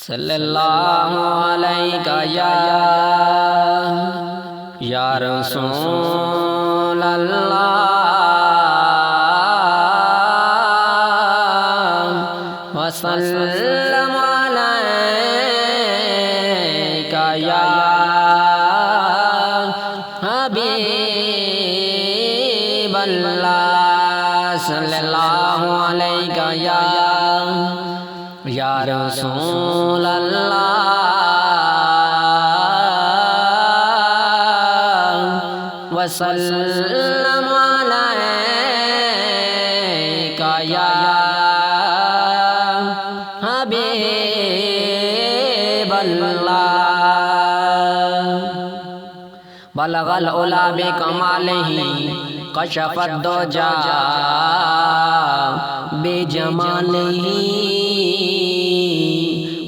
صلی اللہ علیہ یا رسول اللہ وسلم علیکہ یا حبیب اللہ صلی اللہ علیہ یا رسول اللہ وسلم علیکہ یا حبیب اللہ بلغ العلا بکمالہ کشف الدجا بجمالہ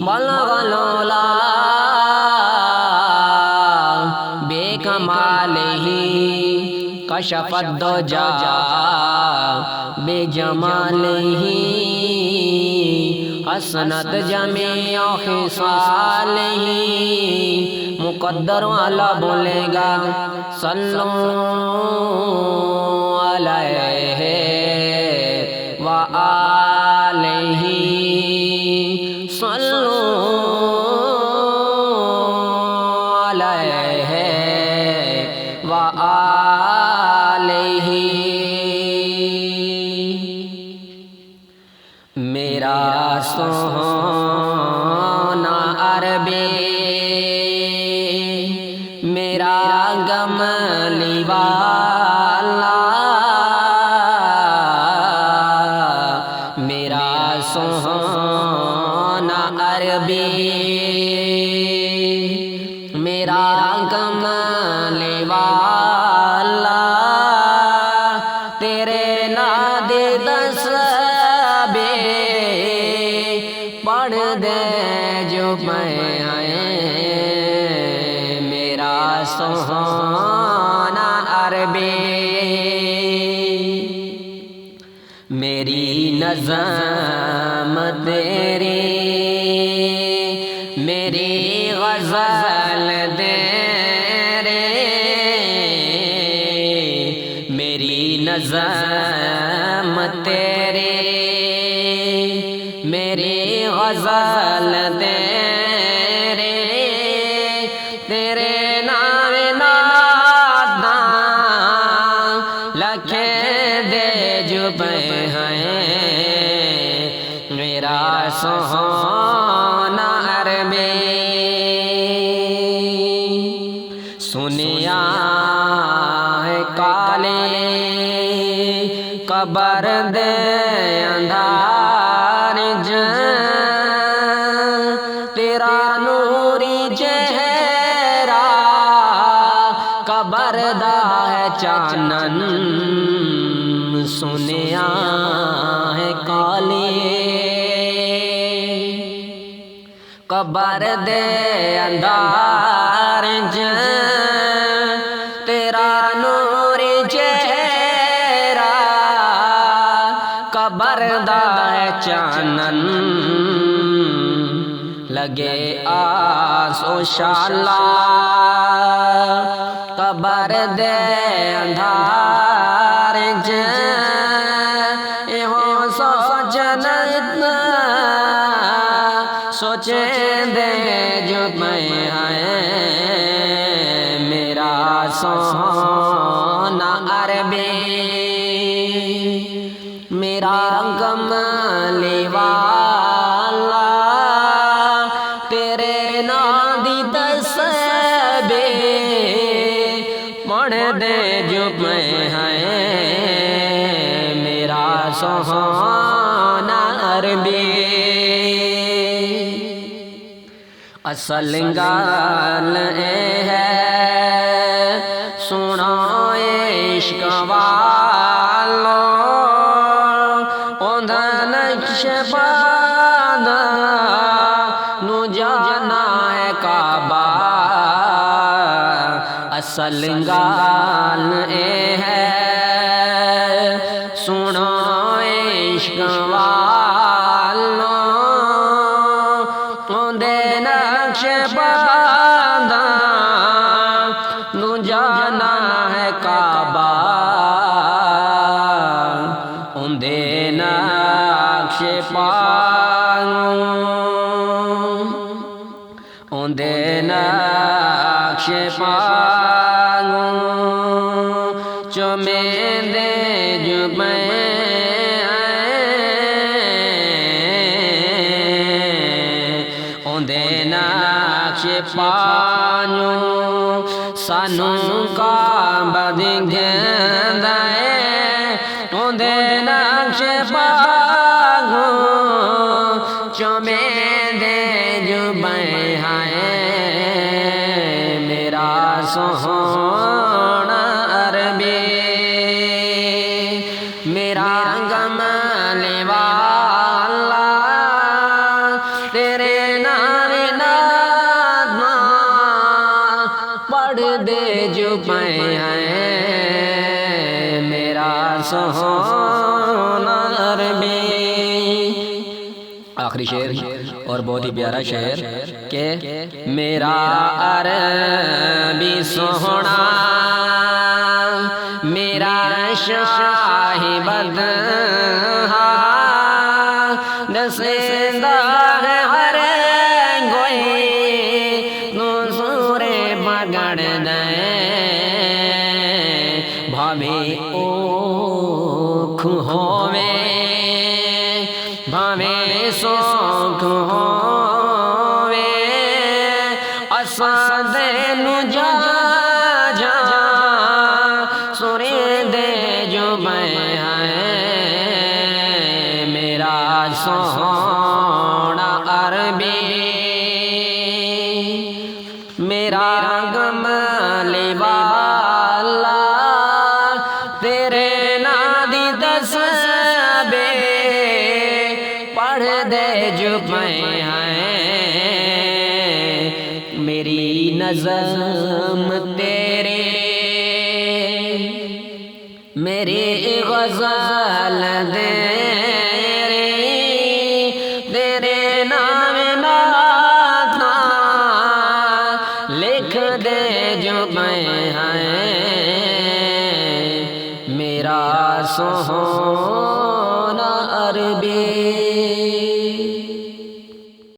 بلغ العلا بکمالہ کشف الدجا بجمالہ حسنت جمیع خصالہ مقدر والا بولے گا صلو علیہ وآلہ صلو علیہ وآلہ میرا سونا عربی میرا گملی والا میرا سونا عربی میرا گملی والا تیرے ناد دسبے پڑھ دے جو میں میرا سونا عربی میری نظم تیری میری غزل تیرے میری نظم تیری میری غزل تیرے تیرے نام نادا لکھے دے جو ہیں میرا سونا عربی سنیا ہے کالے قبر دے اندھار تیرا نوری چہرہ قبر دا ہے چانن سنیا ہے کالے قبر دے اندھار تیرا نوری چہرہ قبر دا ہے چانن لگے آس و شالا قبر دے اندھار سوچن اتنا سوچیں دے جو میں میرا سونا عربی میرا گملی والا تیرے نادی تسبے پڑھ دے جو میں میرا سونا عربی اصل گال ہے سنا عشق والو اندھ نقش باندھا نو جانا ہے کعبہ اصل گال ہے سنا عشق والو اندے نقش باندھا نو جانا ہے کعبہ اندے نقش اندے نقش چمیندے اندے نقش سانو کعبہ دکھدا ہے اندے نقش چمیندے میرا سوہنا عربی میرا کملی والا تیرے نام نادنا پڑھ دے جو ہیں میرا سوہنا عربی۔ آخری شعر اور بہت ہی پیارا شعر کہ میرا عربی سوہنا میرا شاہی بدہا دسندہ ہے ہر گوئی نزور بگڑ دے بھاوے اوکھ ہووے بھاوے سوکھ ہووے اساں دے نو جا جا سورے دے جو میرا سوہنا عربی میرا کملی والا تیرے نام دی تسبیح پڑھ دے جو میری نظم تیرے میری غزل تیرے نام ناتا لکھ دے جو میرا سوہنا عربی۔